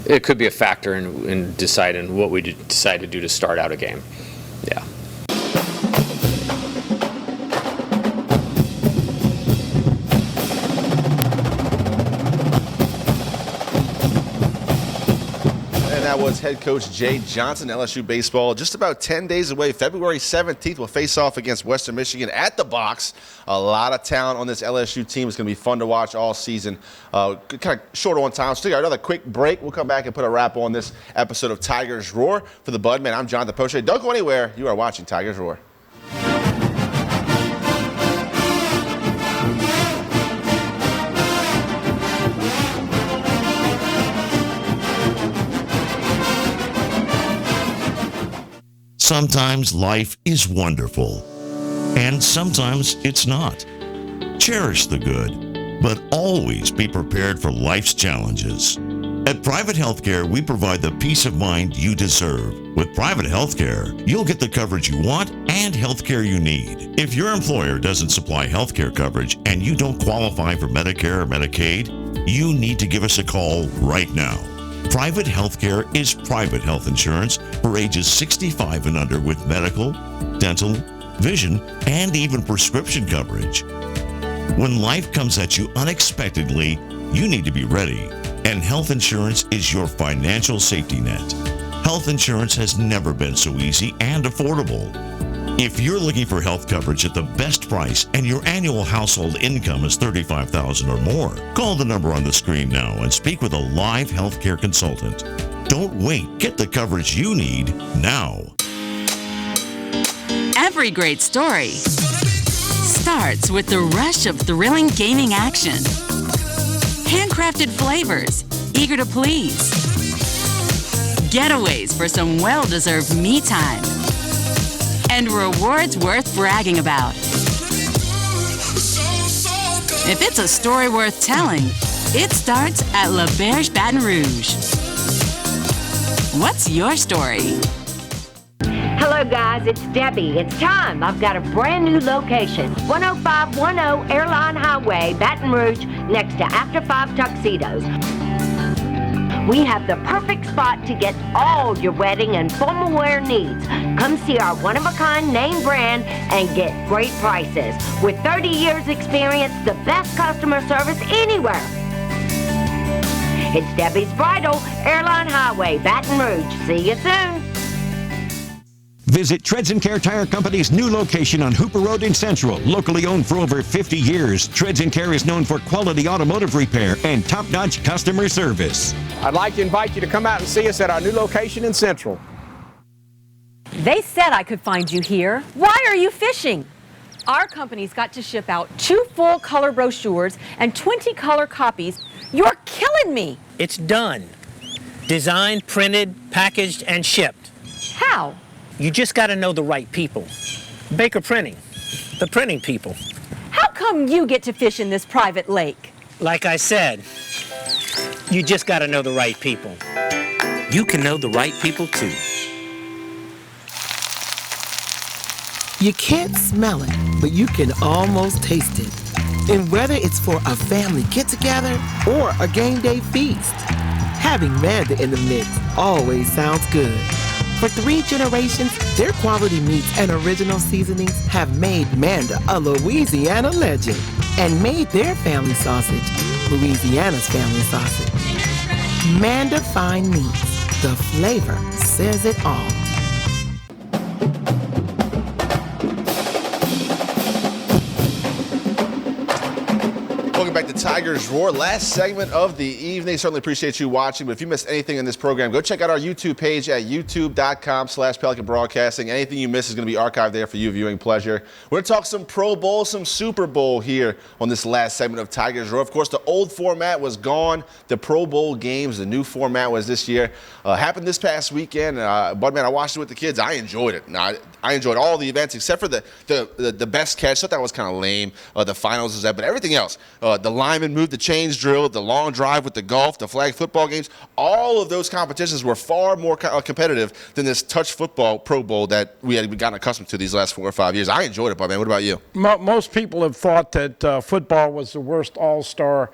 It could be a factor in deciding what we decide to do to start out a game. Yeah. That was head coach Jay Johnson, LSU baseball. Just about 10 days away, February 17th, we'll face off against Western Michigan at the box. A lot of talent on this LSU team. It's going to be fun to watch all season. Kind of short on time. So we got another quick break. We'll come back and put a wrap on this episode of Tigers Roar. For the Budman, I'm Jonathan Poche. Don't go anywhere. You are watching Tigers Roar. Sometimes life is wonderful, and sometimes it's not. Cherish the good, but always be prepared for life's challenges. At Private Healthcare, we provide the peace of mind you deserve. With Private Healthcare, you'll get the coverage you want and healthcare you need. If your employer doesn't supply healthcare coverage and you don't qualify for Medicare or Medicaid, you need to give us a call right now. Private healthcare is private health insurance for ages 65 and under with medical, dental, vision, and even prescription coverage. When life comes at you unexpectedly, you need to be ready, and health insurance is your financial safety net. Health insurance has never been so easy and affordable. If you're looking for health coverage at the best price and your annual household income is $35,000 or more, call the number on the screen now and speak with a live healthcare consultant. Don't wait. Get the coverage you need now. Every great story starts with the rush of thrilling gaming action. Handcrafted flavors, eager to please. Getaways for some well-deserved me time. And rewards worth bragging about. If it's a story worth telling, it starts at La Berge Baton Rouge. What's your story? Hello guys, it's Debbie. It's time. I've got a brand new location. 10510 Airline Highway, Baton Rouge, next to After 5 Tuxedos. We have the perfect spot to get all your wedding and formal wear needs. Come see our one-of-a-kind name brand and get great prices. With 30 years experience, the best customer service anywhere. It's Debbie's Bridal, Airline Highway, Baton Rouge. See you soon. Visit Treads & Care Tire Company's new location on Hooper Road in Central. Locally owned for over 50 years, Treads & Care is known for quality automotive repair and top-notch customer service. I'd like to invite you to come out and see us at our new location in Central. They said I could find you here. Why are you fishing? Our company's got to ship out 2 full color brochures and 20 color copies. You're killing me. It's done. Designed, printed, packaged, and shipped. How? You just got to know the right people. Baker Printing, the printing people. How come you get to fish in this private lake? Like I said, you just got to know the right people. You can know the right people too. You can't smell it, but you can almost taste it. And whether it's for a family get-together or a game day feast, having Manda in the mix always sounds good. For 3 generations, their quality meats and original seasonings have made Manda a Louisiana legend and made their family sausage Louisiana's family sausage. Manda Fine Meats, the flavor says it all. Welcome back to Tigers Roar. Last segment of the evening. Certainly appreciate you watching, but if you missed anything in this program, go check out our YouTube page at youtube.com/Pelican Broadcasting. Anything you missed is going to be archived there for you viewing pleasure. We're going to talk some Pro Bowl, some Super Bowl here on this last segment of Tigers Roar. Of course, the old format was gone. The Pro Bowl games, the new format was this year. Happened this past weekend. Budman, I watched it with the kids. I enjoyed it. I enjoyed all the events except for the best catch. I thought that was kind of lame. The finals was that, but everything else. The lineman moved, the chains drill, the long drive with the golf, the flag football games. All of those competitions were far more competitive than this touch football Pro Bowl that we had gotten accustomed to these last 4 or 5 years. I enjoyed it, man. What about you? Most people have thought that football was the worst all-star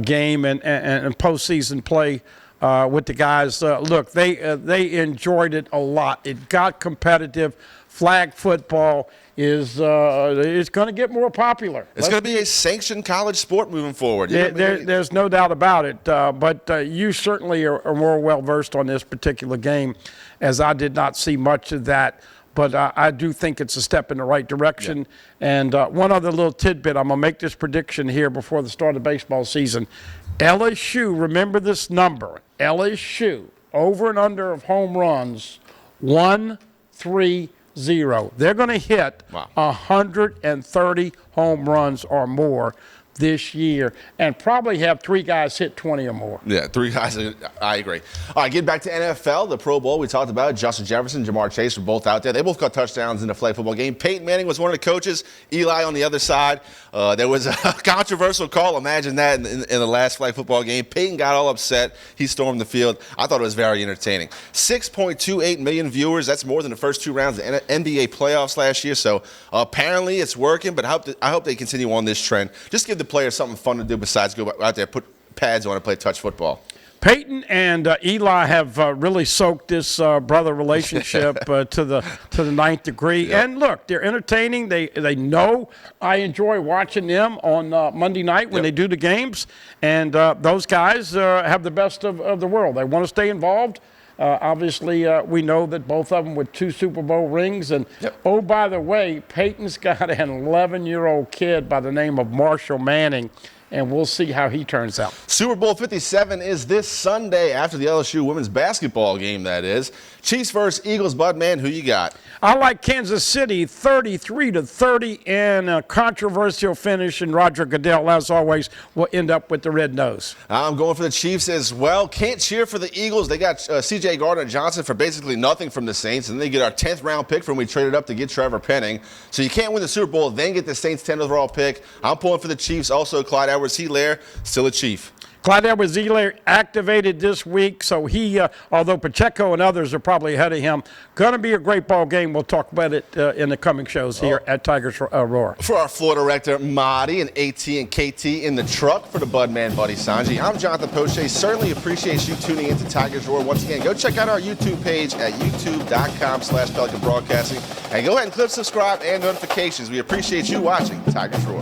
game and postseason play with the guys. Look, they enjoyed it a lot. It got competitive. Flag football is going to get more popular. It's going to be a sanctioned college sport moving forward. There's no doubt about it. But you certainly are more well-versed on this particular game, as I did not see much of that. But I do think it's a step in the right direction. Yeah. And one other little tidbit, I'm going to make this prediction here before the start of the baseball season. LSU, remember this number, LSU, over and under of home runs, 1-3-0. They're going to hit 130 home runs or more this year and probably have 3 guys hit 20 or more. Yeah, 3 guys. I agree. All right, getting back to NFL, the Pro Bowl we talked about, Justin Jefferson, Jamar Chase were both out there. They both got touchdowns in the flag football game. Peyton Manning was one of the coaches, Eli on the other side. There was a controversial call, imagine that, in the last flag football game. Peyton got all upset. He stormed the field. I thought it was very entertaining. 6.28 million viewers. That's more than the first 2 rounds of the NBA playoffs last year. So apparently it's working, but I hope they continue on this trend. Just give the players something fun to do besides go out there, put pads on and play touch football. Peyton and Eli have really soaked this brother relationship to the ninth degree. Yep. And look, they're entertaining. They know I enjoy watching them on Monday night when they do the games. And those guys have the best of the world. They want to stay involved. Obviously, we know that both of them with 2 Super Bowl rings. And, oh, by the way, Peyton's got an 11-year-old kid by the name of Marshall Manning, and we'll see how he turns out. Super Bowl 57 is this Sunday after the LSU women's basketball game, that is. Chiefs versus Eagles. Budman, who you got? I like Kansas City 33-30 in a controversial finish, and Roger Goodell, as always, will end up with the red nose. I'm going for the Chiefs as well. Can't cheer for the Eagles. They got C.J. Gardner-Johnson for basically nothing from the Saints, and they get our 10th round pick from when we traded up to get Trevor Penning. So you can't win the Super Bowl, then get the Saints' 10th overall pick. I'm pulling for the Chiefs. Also, Clyde Edwards-Helaire, still a Chief. Clyde Edwards-Helaire activated this week, so he, although Pacheco and others are probably ahead of him, going to be a great ball game. We'll talk about it in the coming shows here at Tigers Roar. For our floor director, Marty, and AT and KT in the truck for the Budman, Buddy Songy, I'm Jonathan Poche. Certainly appreciate you tuning into Tigers Roar. Once again, go check out our YouTube page at youtube.com/Pelican Broadcasting. And go ahead and click subscribe and notifications. We appreciate you watching Tigers Roar.